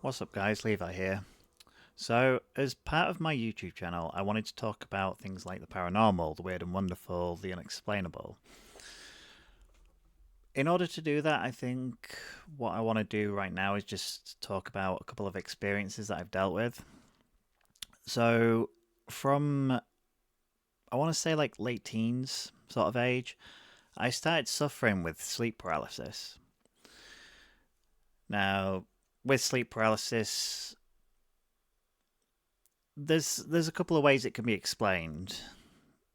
What's up, guys? Levi here. So, as part of my YouTube channel, I wanted to talk about things like the paranormal, the weird and wonderful, the unexplainable. In order to do that, I think what I want to do right now is just talk about a couple of experiences that I've dealt with. So, from I want to say like late teens sort of age, I started suffering with sleep paralysis. Now, with sleep paralysis, there's a couple of ways it can be explained.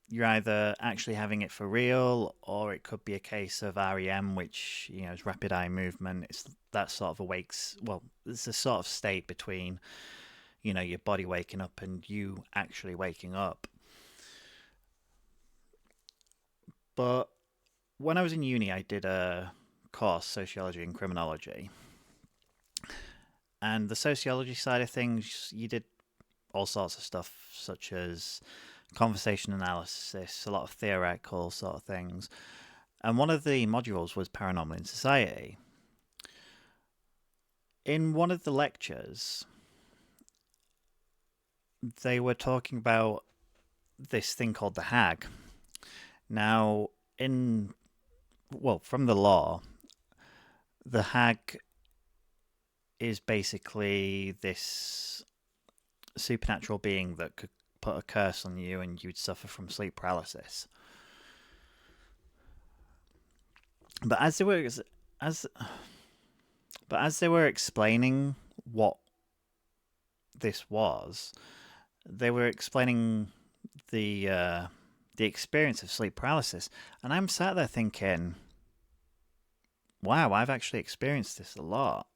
You're either actually having it for real, or it could be a case of REM, which is rapid eye movement. It's that sort of awakes. Well, it's a sort of state between your body waking up and you actually waking up. But when I was in uni, I did a course, sociology and criminology, and the sociology side of things, you did all sorts of stuff such as conversation analysis, a lot of theoretical sort of things. And one of the modules was Paranormal in Society. In one of the lectures, they were talking about this thing called the hag. Now, from the law, the hag is basically this supernatural being that could put a curse on you and you'd suffer from sleep paralysis. But as but as they were explaining what this was, they were explaining the uh, the experience of sleep paralysis, and I'm sat there thinking, "Wow, I've actually experienced this a lot."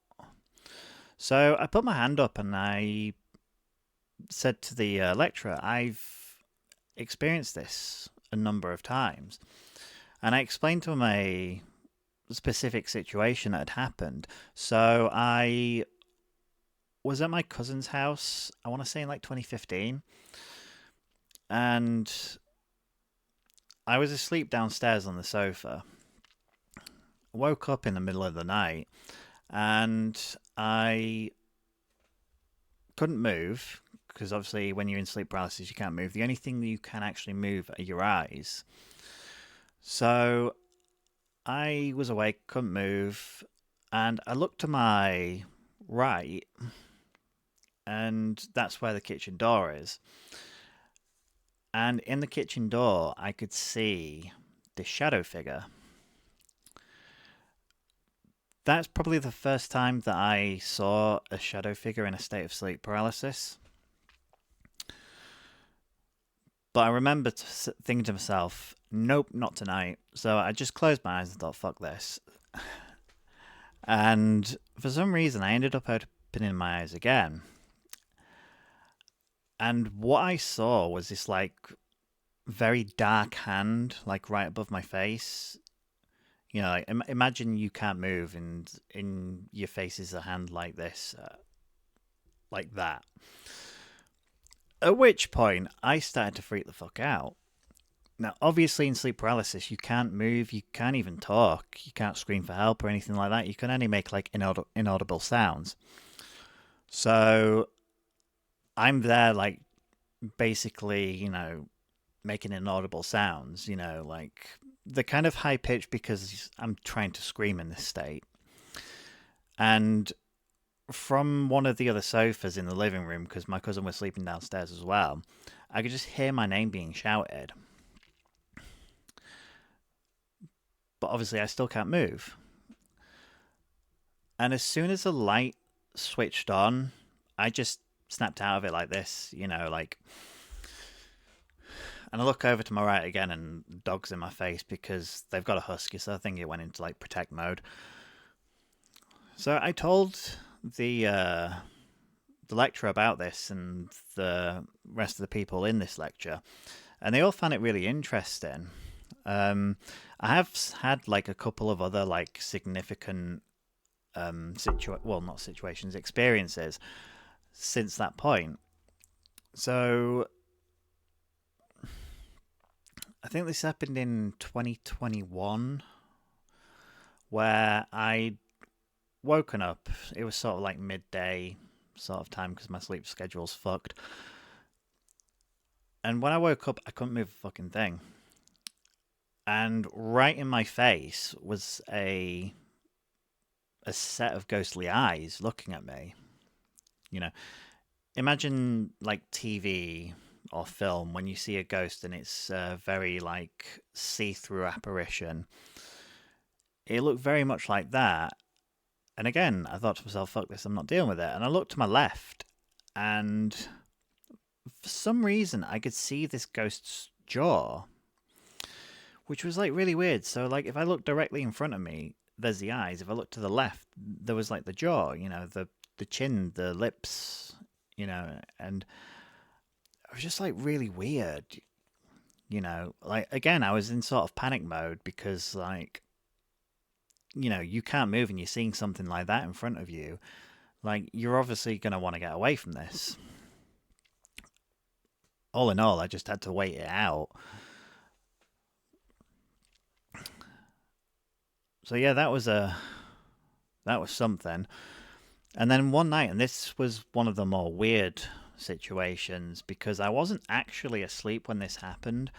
So I put my hand up and I said to the lecturer, "I've experienced this a number of times," and I explained to him a specific situation that had happened. So I was at my cousin's house, I want to say in like 2015, and I was asleep downstairs on the sofa. Woke up in the middle of the night and I couldn't move because obviously when you're in sleep paralysis you can't move. The only thing that you can actually move are your eyes. So I was awake, couldn't move, and I looked to my right, and that's where the kitchen door is. And in the kitchen door, I could see this shadow figure. That's probably the first time that I saw a shadow figure in a state of sleep paralysis. But I remember thinking to myself, nope, not tonight. So I just closed my eyes and thought, fuck this. And for some reason, I ended up opening my eyes again. And what I saw was this like very dark hand, like right above my face. Like, imagine you can't move, and in your face is a hand like this, like that. At which point, I started to freak the fuck out. Now, obviously, in sleep paralysis, you can't move, you can't even talk, you can't scream for help or anything like that. You can only make like inaudible sounds. So I'm there, like, basically, making inaudible sounds, like the kind of high pitch because I'm trying to scream in this state. And from one of the other sofas in the living room, because my cousin was sleeping downstairs as well, I could just hear my name being shouted. But obviously, I still can't move. And as soon as the light switched on, I just snapped out of it like this, like. And I look over to my right again, and the dog's in my face because they've got a husky, so I think it went into like protect mode. So I told the lecturer about this and the rest of the people in this lecture, and they all found it really interesting. I have had like a couple of other like significant not situations, experiences since that point. So I think this happened in 2021, where I woken up. It was sort of like midday sort of time because my sleep schedule's fucked. And when I woke up, I couldn't move a fucking thing. And right in my face was a set of ghostly eyes looking at me. You know, imagine like TV or film when you see a ghost and it's a very like see-through apparition. It looked very much like that. And again, I thought to myself, fuck this, I'm not dealing with it. And I looked to my left, and for some reason, I could see this ghost's jaw, which was like really weird. So, like, if I looked directly in front of me, there's the eyes. If I looked to the left, there was like the jaw, the chin, the lips, and it was just like really weird, Like, again, I was in sort of panic mode because, like, you can't move and you're seeing something like that in front of you. Like, you're obviously going to want to get away from this. All in all, I just had to wait it out. So yeah, that was something. And then one night, and this was one of the more weird situations because I wasn't actually asleep when this happened.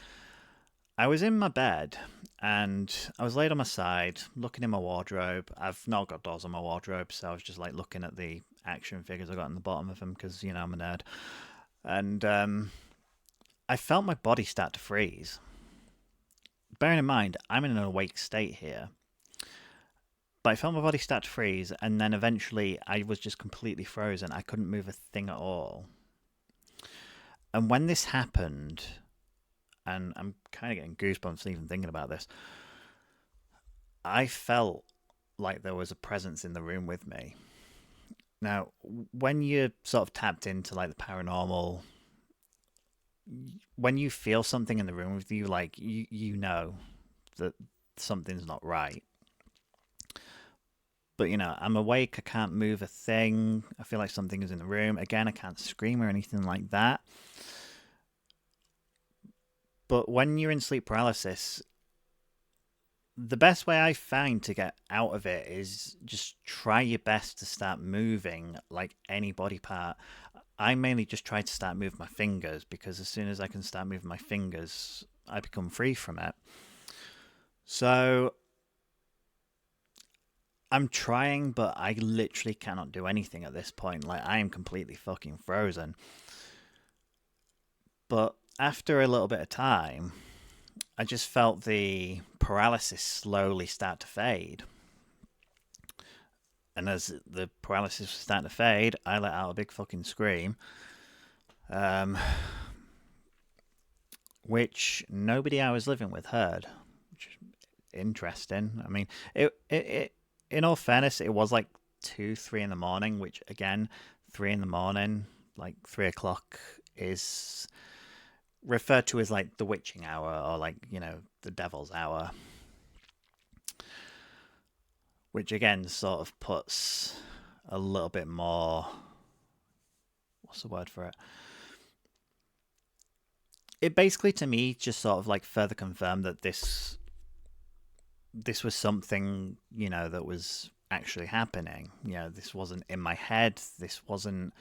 I was in my bed and I was laid on my side, looking in my wardrobe. I've not got doors on my wardrobe, so I was just like looking at the action figures I got in the bottom of them because, I'm a nerd. And I felt my body start to freeze. Bearing in mind, I'm in an awake state here. But I felt my body start to freeze, and then eventually I was just completely frozen. I couldn't move a thing at all. And when this happened, and I'm kind of getting goosebumps even thinking about this, I felt like there was a presence in the room with me. Now, when you're sort of tapped into like the paranormal, when you feel something in the room with you, like you know that something's not right. But I'm awake. I can't move a thing. I feel like something is in the room. Again, I can't scream or anything like that. But when you're in sleep paralysis, the best way I find to get out of it is just try your best to start moving like any body part. I mainly just try to start moving my fingers because as soon as I can start moving my fingers, I become free from it. So I'm trying, but I literally cannot do anything at this point. Like, I am completely fucking frozen. But after a little bit of time, I just felt the paralysis slowly start to fade. And as the paralysis was starting to fade, I let out a big fucking scream. Which nobody I was living with heard. Which is interesting. I mean, it in all fairness, it was like 2, 3 in the morning, which again, 3 in the morning, like 3 o'clock, is referred to as like the witching hour or like, the devil's hour. Which again sort of puts a little bit more. What's the word for it? It basically, to me, just sort of like further confirmed that this was something, that was actually happening. This wasn't in my head. This wasn't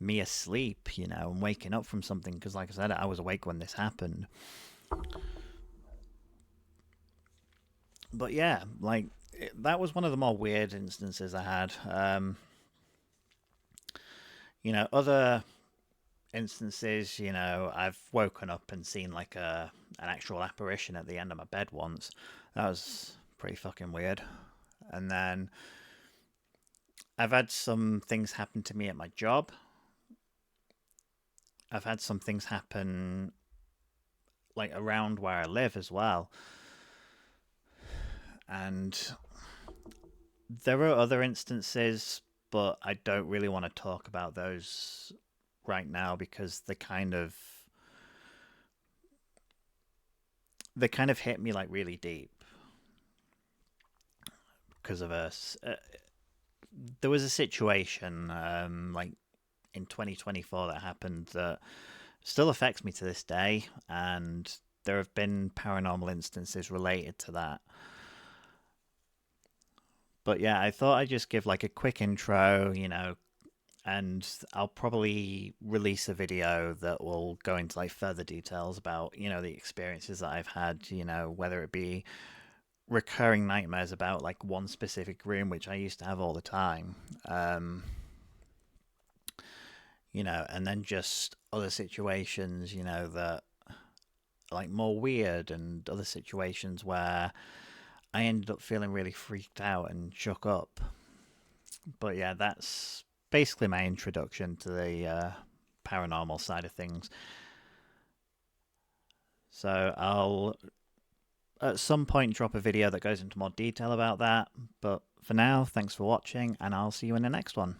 me asleep, and waking up from something. Because, like I said, I was awake when this happened. But yeah, like that was one of the more weird instances I had. Other instances, I've woken up and seen like an actual apparition at the end of my bed once. That was pretty fucking weird. And then I've had some things happen to me at my job. I've had some things happen like around where I live as well. And there are other instances, but I don't really want to talk about those right now because they kind of hit me like really deep because of us. There was a situation like in 2024 that happened that still affects me to this day, and there have been paranormal instances related to that. But yeah, I thought I'd just give like a quick intro, and I'll probably release a video that will go into like further details about, the experiences that I've had, whether it be recurring nightmares about like one specific room, which I used to have all the time, um, and then just other situations, that like more weird, and other situations where I ended up feeling really freaked out and shook up. But yeah, that's basically my introduction to the paranormal side of things. So I'll at some point drop a video that goes into more detail about that. But for now, thanks for watching, and I'll see you in the next one.